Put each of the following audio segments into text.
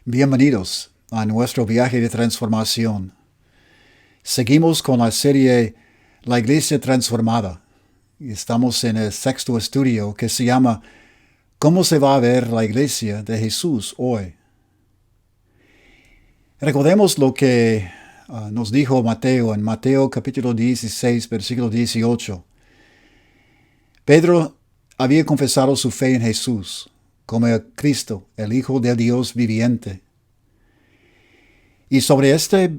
Bienvenidos a nuestro viaje de transformación. Seguimos con la serie La Iglesia Transformada. Y estamos en el sexto estudio que se llama ¿Cómo se va a ver la Iglesia de Jesús hoy? Recordemos lo que nos dijo Mateo en Mateo capítulo 16, versículo 18. Pedro había confesado su fe en Jesús como el Cristo, el Hijo del Dios viviente. Y sobre esta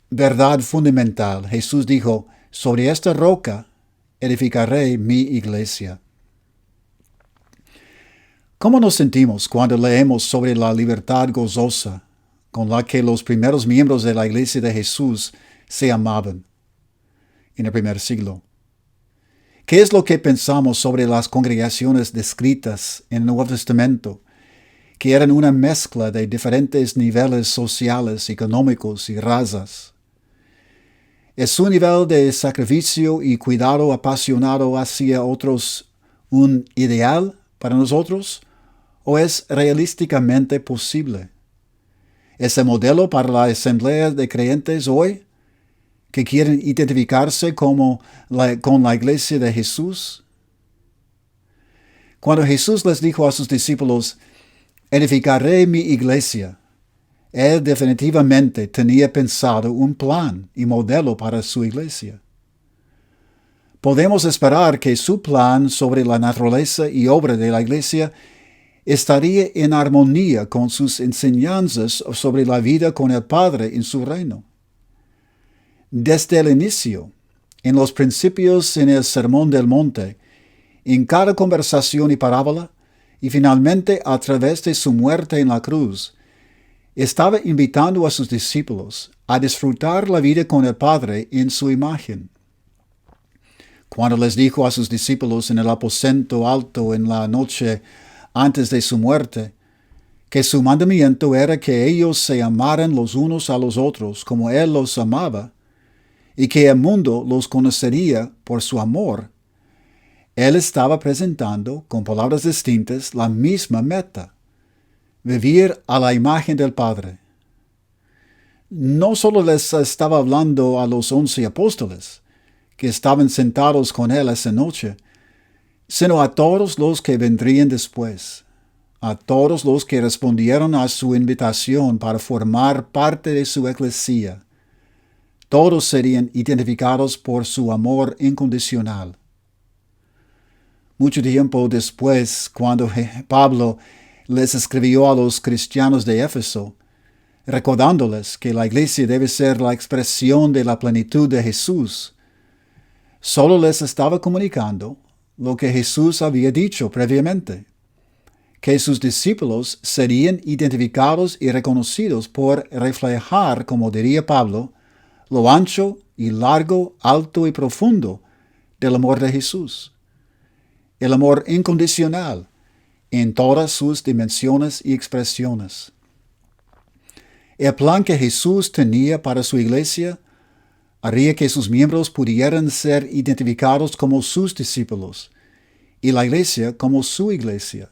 verdad fundamental, Jesús dijo, sobre esta roca edificaré mi iglesia. ¿Cómo nos sentimos cuando leemos sobre la libertad gozosa con la que los primeros miembros de la iglesia de Jesús se amaban en el primer siglo? ¿Qué es lo que pensamos sobre las congregaciones descritas en el Nuevo Testamento, que eran una mezcla de diferentes niveles sociales, económicos y razas? ¿Es su nivel de sacrificio y cuidado apasionado hacia otros un ideal para nosotros? ¿O es realísticamente posible? ¿Es el modelo para la asamblea de creyentes hoy que quieren identificarse con la iglesia de Jesús? Cuando Jesús les dijo a sus discípulos, edificaré mi iglesia, Él definitivamente tenía pensado un plan y modelo para su iglesia. Podemos esperar que su plan sobre la naturaleza y obra de la iglesia estaría en armonía con sus enseñanzas sobre la vida con el Padre en su reino. Desde el inicio, en los principios en el Sermón del Monte, en cada conversación y parábola, y finalmente a través de su muerte en la cruz, estaba invitando a sus discípulos a disfrutar la vida con el Padre en su imagen. Cuando les dijo a sus discípulos en el aposento alto en la noche antes de su muerte, que su mandamiento era que ellos se amaran los unos a los otros como Él los amaba, y que el mundo los conocería por su amor, Él estaba presentando, con palabras distintas, la misma meta: vivir a la imagen del Padre. No solo les estaba hablando a los 11 apóstoles, que estaban sentados con Él esa noche, sino a todos los que vendrían después, a todos los que respondieron a su invitación para formar parte de su iglesia. Todos serían identificados por su amor incondicional. Mucho tiempo después, cuando Pablo les escribió a los cristianos de Éfeso, recordándoles que la iglesia debe ser la expresión de la plenitud de Jesús, solo les estaba comunicando lo que Jesús había dicho previamente, que sus discípulos serían identificados y reconocidos por reflejar, como diría Pablo, lo ancho y largo, alto y profundo del amor de Jesús. El amor incondicional en todas sus dimensiones y expresiones. El plan que Jesús tenía para su iglesia haría que sus miembros pudieran ser identificados como sus discípulos y la iglesia como su iglesia.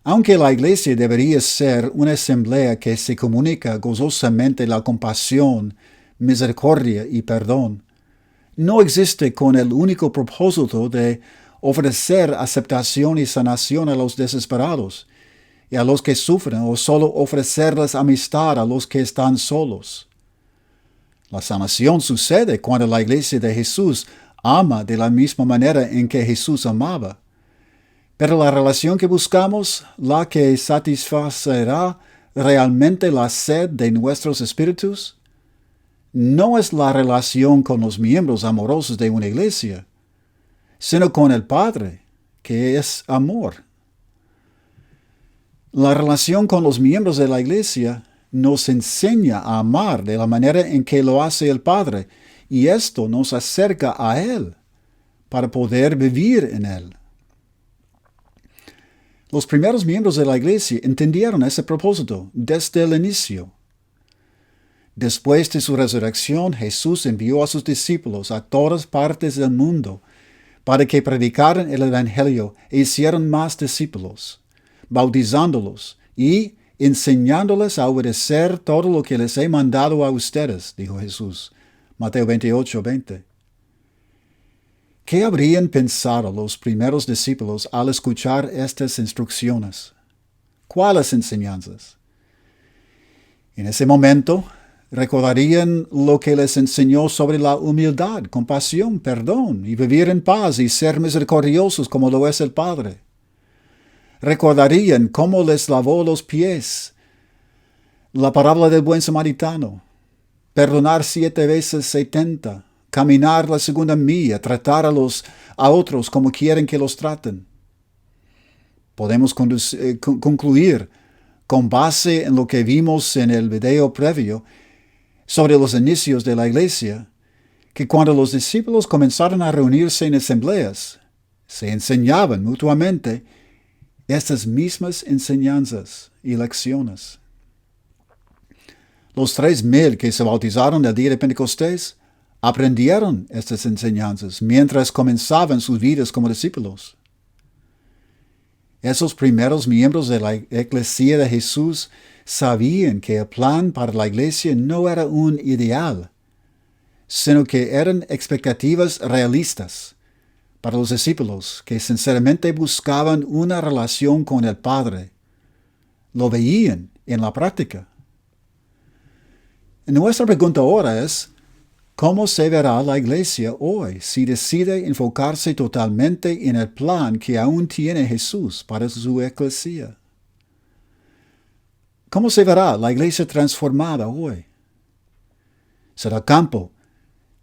Aunque la iglesia debería ser una asamblea que se comunica gozosamente la compasión, misericordia y perdón, no existe con el único propósito de ofrecer aceptación y sanación a los desesperados y a los que sufren, o solo ofrecerles amistad a los que están solos. La sanación sucede cuando la iglesia de Jesús ama de la misma manera en que Jesús amaba. Pero la relación que buscamos, la que satisfacerá realmente la sed de nuestros espíritus, no es la relación con los miembros amorosos de una iglesia, sino con el Padre, que es amor. La relación con los miembros de la iglesia nos enseña a amar de la manera en que lo hace el Padre, y esto nos acerca a Él para poder vivir en Él. Los primeros miembros de la iglesia entendieron ese propósito desde el inicio. Después de su resurrección, Jesús envió a sus discípulos a todas partes del mundo para que predicaran el Evangelio e hicieran más discípulos, bautizándolos y enseñándoles a obedecer todo lo que les he mandado a ustedes, dijo Jesús. Mateo 28:20. ¿Qué habrían pensado los primeros discípulos al escuchar estas instrucciones? ¿Cuáles enseñanzas? En ese momento, recordarían lo que les enseñó sobre la humildad, compasión, perdón, y vivir en paz y ser misericordiosos como lo es el Padre. Recordarían cómo les lavó los pies, la parábola del buen samaritano, perdonar 7 veces 70, caminar la segunda milla, tratar a otros como quieren que los traten. Podemos concluir, con base en lo que vimos en el video previo sobre los inicios de la iglesia, que cuando los discípulos comenzaron a reunirse en asambleas, se enseñaban mutuamente estas mismas enseñanzas y lecciones. Los 3,000 que se bautizaron el día de Pentecostés aprendieron estas enseñanzas mientras comenzaban sus vidas como discípulos. Esos primeros miembros de la Iglesia de Jesús sabían que el plan para la iglesia no era un ideal, sino que eran expectativas realistas para los discípulos que sinceramente buscaban una relación con el Padre. Lo veían en la práctica. Nuestra pregunta ahora es, ¿cómo se verá la iglesia hoy si decide enfocarse totalmente en el plan que aún tiene Jesús para su iglesia? ¿Cómo se verá la iglesia transformada hoy? Será campo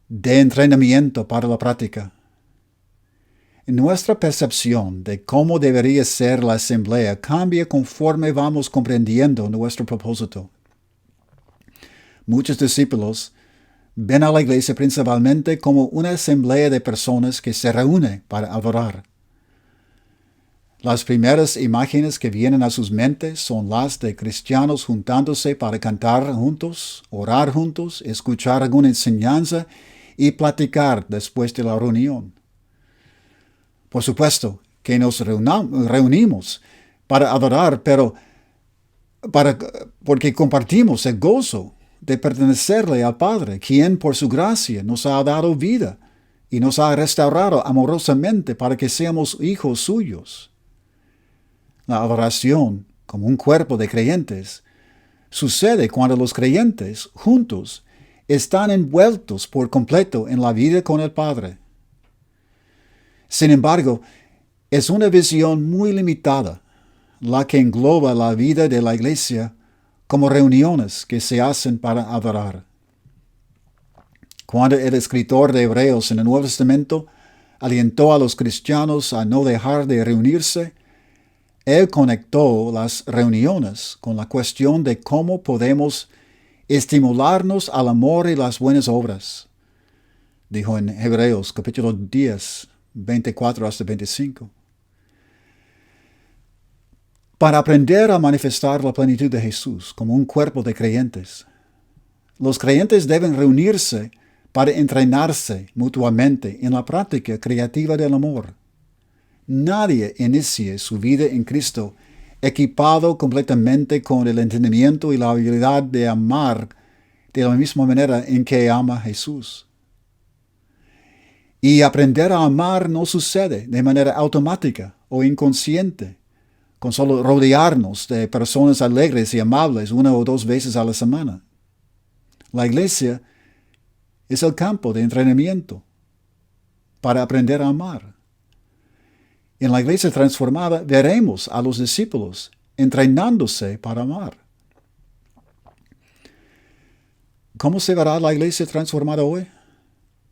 de entrenamiento para la práctica. Nuestra percepción de cómo debería ser la asamblea cambia conforme vamos comprendiendo nuestro propósito. Muchos discípulos ven a la iglesia principalmente como una asamblea de personas que se reúne para adorar. Las primeras imágenes que vienen a sus mentes son las de cristianos juntándose para cantar juntos, orar juntos, escuchar alguna enseñanza y platicar después de la reunión. Por supuesto que nos reunimos para adorar, pero porque compartimos el gozo de pertenecerle al Padre, quien por su gracia nos ha dado vida y nos ha restaurado amorosamente para que seamos hijos suyos. La adoración, como un cuerpo de creyentes, sucede cuando los creyentes, juntos, están envueltos por completo en la vida con el Padre. Sin embargo, es una visión muy limitada la que engloba la vida de la iglesia como reuniones que se hacen para adorar. Cuando el escritor de Hebreos en el Nuevo Testamento alentó a los cristianos a no dejar de reunirse, él conectó las reuniones con la cuestión de cómo podemos estimularnos al amor y las buenas obras. Dijo en Hebreos capítulo 10, 24 hasta 25. Para aprender a manifestar la plenitud de Jesús como un cuerpo de creyentes, los creyentes deben reunirse para entrenarse mutuamente en la práctica creativa del amor. Nadie inicie su vida en Cristo equipado completamente con el entendimiento y la habilidad de amar de la misma manera en que ama Jesús. Y aprender a amar no sucede de manera automática o inconsciente, con solo rodearnos de personas alegres y amables 1 o 2 veces a la semana. La iglesia es el campo de entrenamiento para aprender a amar. En la iglesia transformada veremos a los discípulos entrenándose para amar. ¿Cómo se verá la iglesia transformada hoy?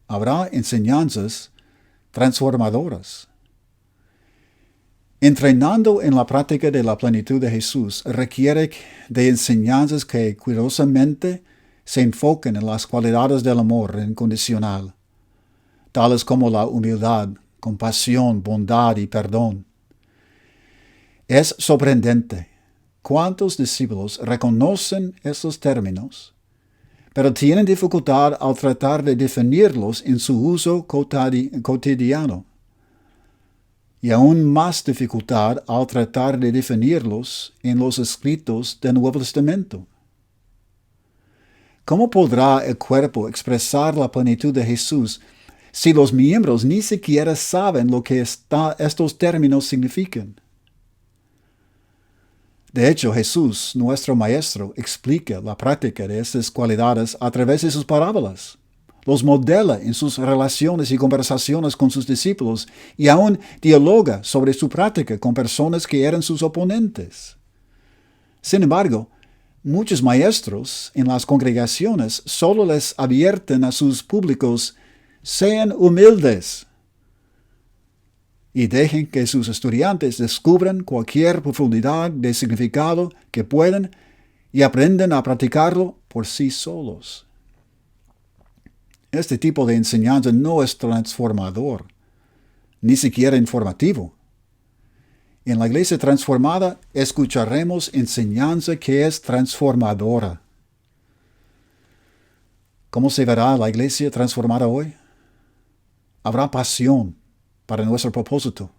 Habrá enseñanzas transformadoras. Entrenando en la práctica de la plenitud de Jesús requiere de enseñanzas que cuidadosamente se enfoquen en las cualidades del amor incondicional, tales como la humildad, compasión, bondad y perdón. Es sorprendente cuántos discípulos reconocen estos términos, pero tienen dificultad al tratar de definirlos en su uso cotidiano. y aún más dificultad al tratar de definirlos en los escritos del Nuevo Testamento. ¿Cómo podrá el cuerpo expresar la plenitud de Jesús si los miembros ni siquiera saben lo que estos términos significan? De hecho, Jesús, nuestro Maestro, explica la práctica de estas cualidades a través de sus parábolas. Los modela en sus relaciones y conversaciones con sus discípulos y aún dialoga sobre su práctica con personas que eran sus oponentes. Sin embargo, muchos maestros en las congregaciones solo les advierten a sus públicos: sean humildes y dejen que sus estudiantes descubran cualquier profundidad de significado que puedan y aprendan a practicarlo por sí solos. Este tipo de enseñanza no es transformador, ni siquiera informativo. En la iglesia transformada escucharemos enseñanza que es transformadora. ¿Cómo se verá la iglesia transformada hoy? Habrá pasión para nuestro propósito.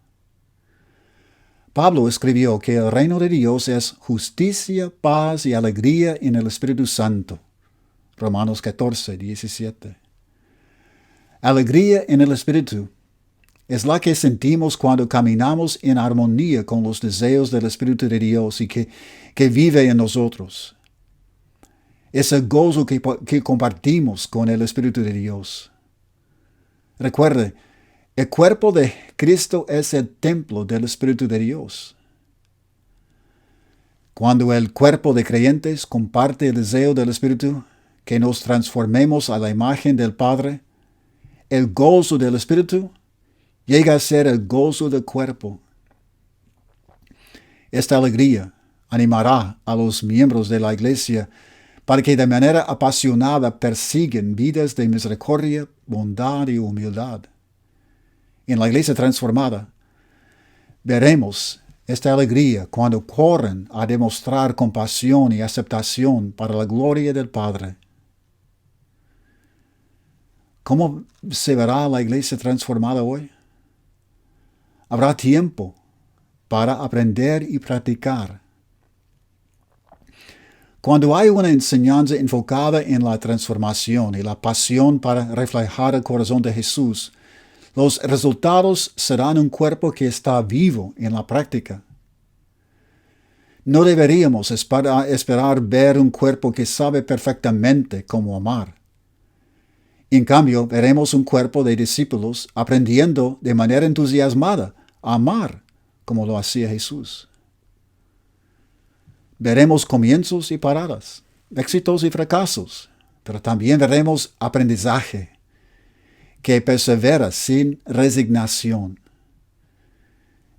Pablo escribió que el reino de Dios es justicia, paz y alegría en el Espíritu Santo. Romanos 14, 17. Alegría en el Espíritu es la que sentimos cuando caminamos en armonía con los deseos del Espíritu de Dios y que vive en nosotros. Es el gozo que compartimos con el Espíritu de Dios. Recuerde, el cuerpo de Cristo es el templo del Espíritu de Dios. Cuando el cuerpo de creyentes comparte el deseo del Espíritu, que nos transformemos a la imagen del Padre, el gozo del Espíritu llega a ser el gozo del cuerpo. Esta alegría animará a los miembros de la iglesia para que de manera apasionada persigan vidas de misericordia, bondad y humildad. En la iglesia transformada, veremos esta alegría cuando corren a demostrar compasión y aceptación para la gloria del Padre. ¿Cómo se verá la iglesia transformada hoy? Habrá tiempo para aprender y practicar. Cuando hay una enseñanza enfocada en la transformación y la pasión para reflejar el corazón de Jesús, los resultados serán un cuerpo que está vivo en la práctica. No deberíamos esperar ver un cuerpo que sabe perfectamente cómo amar. En cambio, veremos un cuerpo de discípulos aprendiendo de manera entusiasmada a amar como lo hacía Jesús. Veremos comienzos y paradas, éxitos y fracasos, pero también veremos aprendizaje que persevera sin resignación.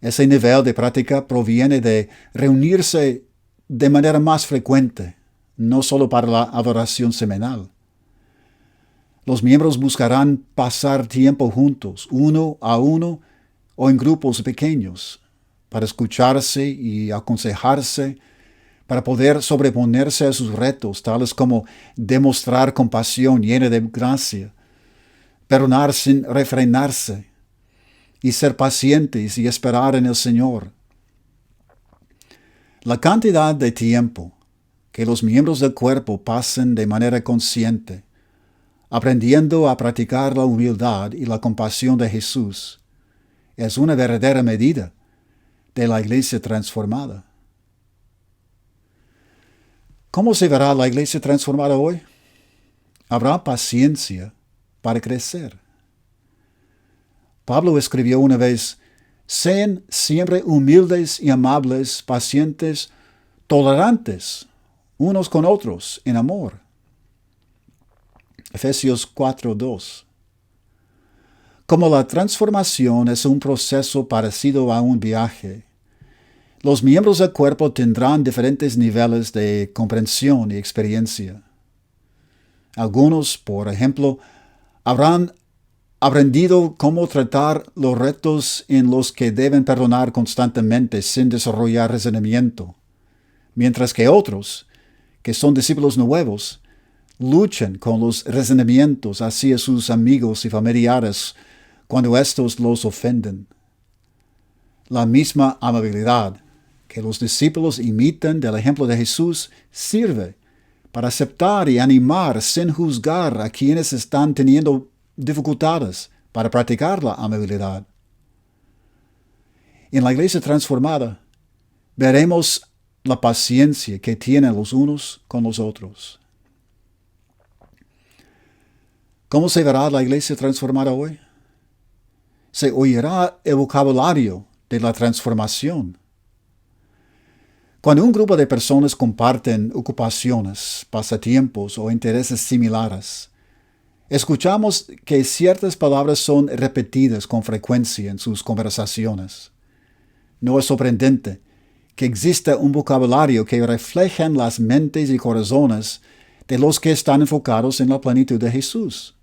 Ese nivel de práctica proviene de reunirse de manera más frecuente, no solo para la adoración semanal. Los miembros buscarán pasar tiempo juntos, uno a uno o en grupos pequeños, para escucharse y aconsejarse, para poder sobreponerse a sus retos, tales como demostrar compasión llena de gracia, perdonar sin refrenarse, y ser pacientes y esperar en el Señor. La cantidad de tiempo que los miembros del cuerpo pasen de manera consciente, aprendiendo a practicar la humildad y la compasión de Jesús, es una verdadera medida de la iglesia transformada. ¿Cómo se verá la iglesia transformada hoy? Habrá paciencia para crecer. Pablo escribió una vez: sean siempre humildes y amables, pacientes, tolerantes, unos con otros, en amor. Efesios 4:2. Como la transformación es un proceso parecido a un viaje, los miembros del cuerpo tendrán diferentes niveles de comprensión y experiencia. Algunos, por ejemplo, habrán aprendido cómo tratar los retos en los que deben perdonar constantemente sin desarrollar resentimiento, mientras que otros, que son discípulos nuevos, luchan con los resentimientos hacia sus amigos y familiares cuando éstos los ofenden. La misma amabilidad que los discípulos imitan del ejemplo de Jesús sirve para aceptar y animar sin juzgar a quienes están teniendo dificultades para practicar la amabilidad. En la iglesia transformada, veremos la paciencia que tienen los unos con los otros. ¿Cómo se verá la iglesia transformada hoy? Se oirá el vocabulario de la transformación. Cuando un grupo de personas comparten ocupaciones, pasatiempos o intereses similares, escuchamos que ciertas palabras son repetidas con frecuencia en sus conversaciones. No es sorprendente que exista un vocabulario que refleje las mentes y corazones de los que están enfocados en la plenitud de Jesús.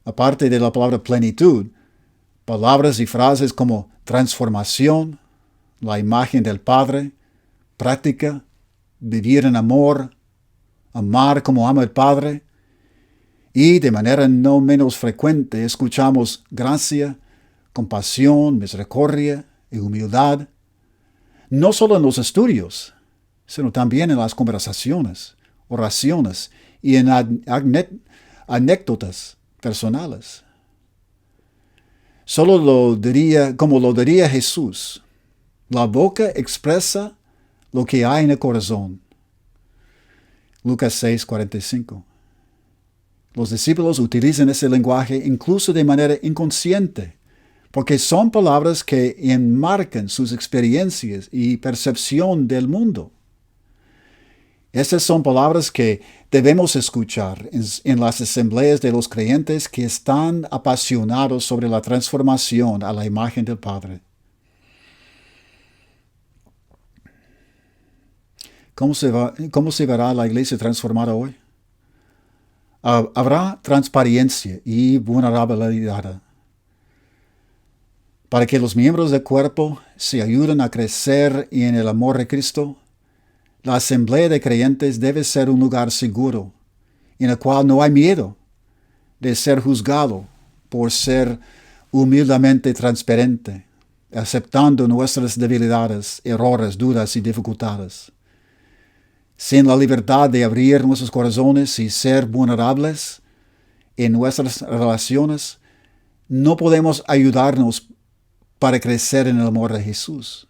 Aparte de la palabra plenitud, palabras y frases como transformación, la imagen del Padre, práctica, vivir en amor, amar como ama el Padre, y de manera no menos frecuente escuchamos gracia, compasión, misericordia y humildad, no solo en los estudios, sino también en las conversaciones, oraciones y en anécdotas personales. Como lo diría Jesús, la boca expresa lo que hay en el corazón. Lucas 6:45. Los discípulos utilizan ese lenguaje incluso de manera inconsciente, porque son palabras que enmarcan sus experiencias y percepción del mundo. Estas son palabras que debemos escuchar en las asambleas de los creyentes que están apasionados sobre la transformación a la imagen del Padre. ¿Cómo se verá la iglesia transformada hoy? Habrá transparencia y vulnerabilidad para que los miembros del cuerpo se ayuden a crecer en el amor de Cristo. La asamblea de creyentes debe ser un lugar seguro, en el cual no hay miedo de ser juzgado por ser humildemente transparente, aceptando nuestras debilidades, errores, dudas y dificultades. Sin la libertad de abrir nuestros corazones y ser vulnerables en nuestras relaciones, no podemos ayudarnos para crecer en el amor de Jesús.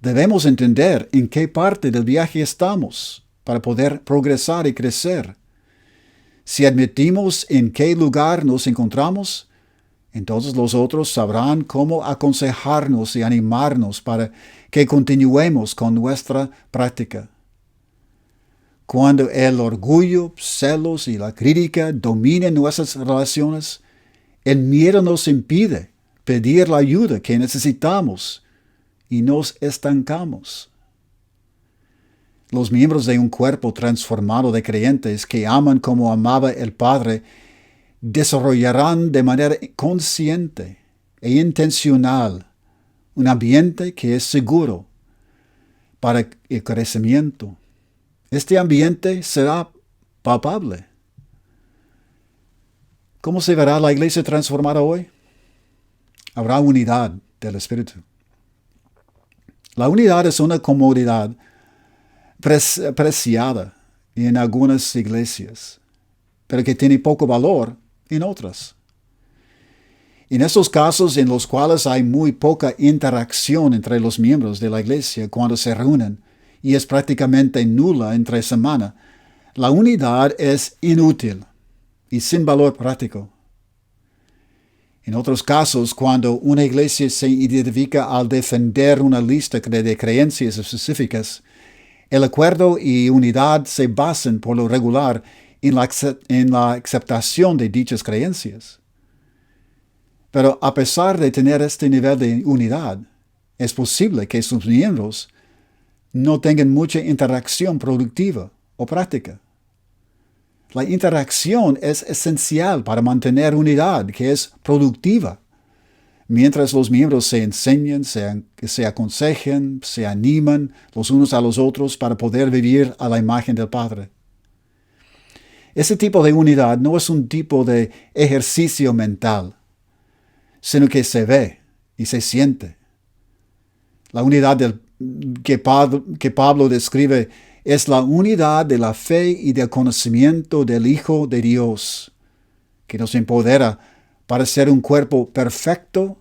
Debemos entender en qué parte del viaje estamos para poder progresar y crecer. Si admitimos en qué lugar nos encontramos, entonces los otros sabrán cómo aconsejarnos y animarnos para que continuemos con nuestra práctica. Cuando el orgullo, celos y la crítica dominen nuestras relaciones, el miedo nos impide pedir la ayuda que necesitamos y nos estancamos. Los miembros de un cuerpo transformado de creyentes que aman como amaba el Padre desarrollarán de manera consciente e intencional un ambiente que es seguro para el crecimiento. Este ambiente será palpable. ¿Cómo se verá la iglesia transformada hoy? Habrá unidad del Espíritu. La unidad es una comodidad preciada en algunas iglesias, pero que tiene poco valor en otras. En estos casos en los cuales hay muy poca interacción entre los miembros de la iglesia cuando se reúnen, y es prácticamente nula entre semana, la unidad es inútil y sin valor práctico. En otros casos, cuando una iglesia se identifica al defender una lista de creencias específicas, el acuerdo y unidad se basan por lo regular en la aceptación de dichas creencias. Pero a pesar de tener este nivel de unidad, es posible que sus miembros no tengan mucha interacción productiva o práctica. La interacción es esencial para mantener unidad, que es productiva. Mientras los miembros se enseñan, se aconsejan, se animan los unos a los otros para poder vivir a la imagen del Padre. Ese tipo de unidad no es un tipo de ejercicio mental, sino que se ve y se siente. La unidad que Pablo describe es la unidad de la fe y del conocimiento del Hijo de Dios, que nos empodera para ser un cuerpo perfecto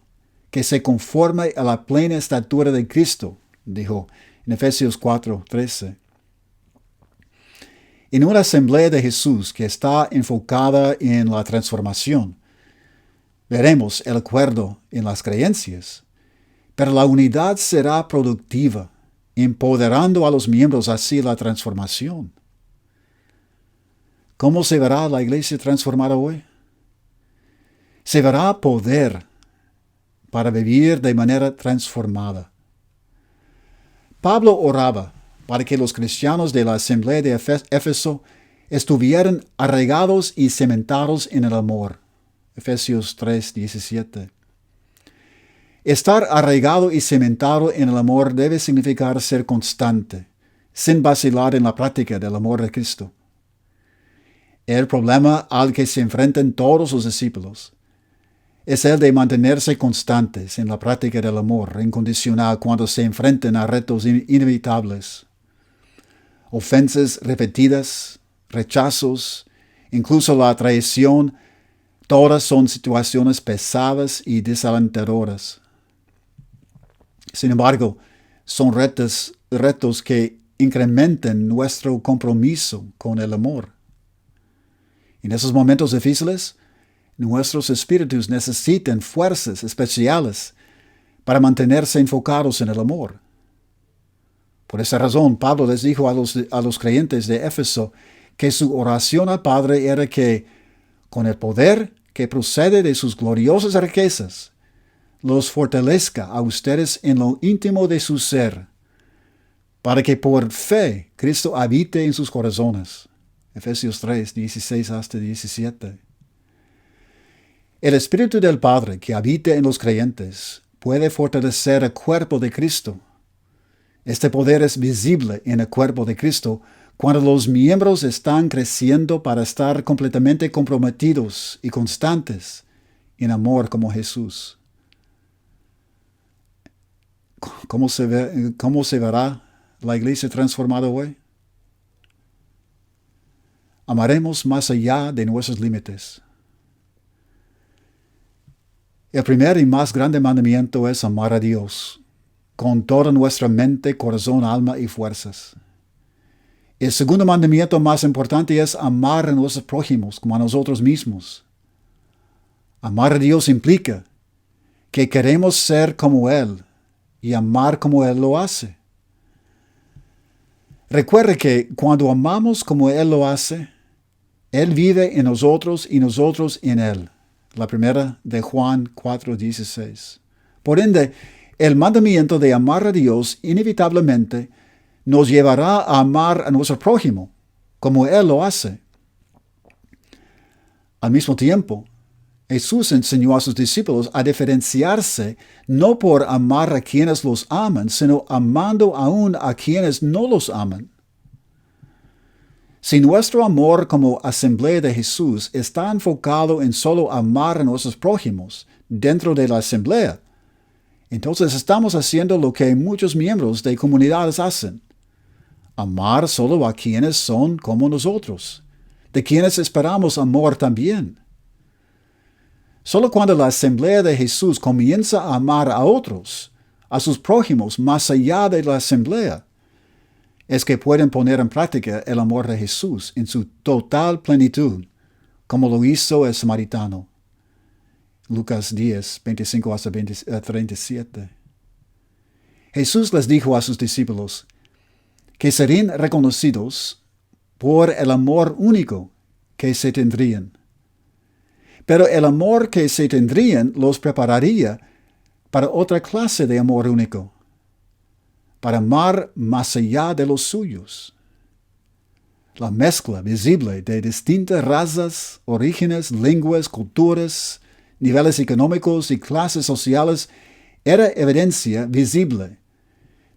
que se conforme a la plena estatura de Cristo, dijo en Efesios 4:13. En una asamblea de Jesús que está enfocada en la transformación, veremos el acuerdo en las creencias, pero la unidad será productiva, empoderando a los miembros hacia la transformación. ¿Cómo se verá la iglesia transformada hoy? Se verá poder para vivir de manera transformada. Pablo oraba para que los cristianos de la asamblea de Éfeso estuvieran arraigados y cementados en el amor. Efesios 3:17. Estar arraigado y cementado en el amor debe significar ser constante, sin vacilar en la práctica del amor de Cristo. El problema al que se enfrentan todos los discípulos es el de mantenerse constantes en la práctica del amor incondicional cuando se enfrentan a retos inevitables. Ofensas repetidas, rechazos, incluso la traición, todas son situaciones pesadas y desalentadoras. Sin embargo, son retos que incrementan nuestro compromiso con el amor. En esos momentos difíciles, nuestros espíritus necesitan fuerzas especiales para mantenerse enfocados en el amor. Por esa razón, Pablo les dijo a los creyentes de Éfeso que su oración al Padre era que, con el poder que procede de sus gloriosas riquezas, los fortalezca a ustedes en lo íntimo de su ser, para que por fe Cristo habite en sus corazones. Efesios 3:16-17. El Espíritu del Padre que habita en los creyentes puede fortalecer el cuerpo de Cristo. Este poder es visible en el cuerpo de Cristo cuando los miembros están creciendo para estar completamente comprometidos y constantes en amor como Jesús. ¿Cómo se verá la iglesia transformada hoy? Amaremos más allá de nuestros límites. El primer y más grande mandamiento es amar a Dios con toda nuestra mente, corazón, alma y fuerzas. El segundo mandamiento más importante es amar a nuestros prójimos como a nosotros mismos. Amar a Dios implica que queremos ser como Él y amar como Él lo hace. Recuerde que cuando amamos como Él lo hace, Él vive en nosotros y nosotros en Él. La primera de Juan 4:16. Por ende, el mandamiento de amar a Dios inevitablemente nos llevará a amar a nuestro prójimo, como Él lo hace. Al mismo tiempo, Jesús enseñó a sus discípulos a diferenciarse no por amar a quienes los aman, sino amando aún a quienes no los aman. Si nuestro amor como asamblea de Jesús está enfocado en solo amar a nuestros prójimos dentro de la asamblea, entonces estamos haciendo lo que muchos miembros de comunidades hacen: amar solo a quienes son como nosotros, de quienes esperamos amor también. Solo cuando la asamblea de Jesús comienza a amar a otros, a sus prójimos más allá de la asamblea, es que pueden poner en práctica el amor de Jesús en su total plenitud, como lo hizo el samaritano. Lucas 10, 25-37. Jesús les dijo a sus discípulos que serían reconocidos por el amor único que se tendrían. Pero el amor que se tendrían los prepararía para otra clase de amor único, para amar más allá de los suyos. La mezcla visible de distintas razas, orígenes, lenguas, culturas, niveles económicos y clases sociales era evidencia visible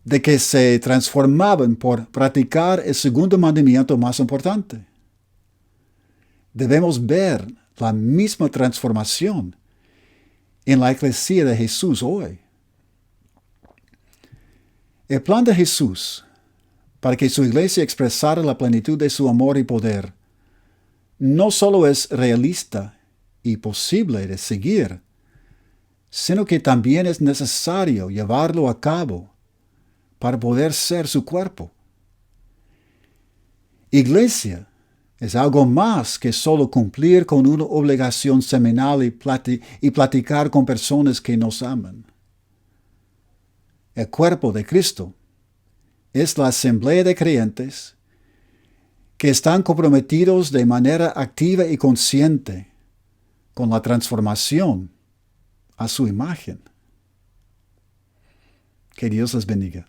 de que se transformaban por practicar el segundo mandamiento más importante. Debemos ver la misma transformación en la iglesia de Jesús hoy. El plan de Jesús para que su iglesia expresara la plenitud de su amor y poder no solo es realista y posible de seguir, sino que también es necesario llevarlo a cabo para poder ser su cuerpo. Iglesia es algo más que solo cumplir con una obligación semanal y platicar con personas que nos aman. El cuerpo de Cristo es la asamblea de creyentes que están comprometidos de manera activa y consciente con la transformación a su imagen. Que Dios les bendiga.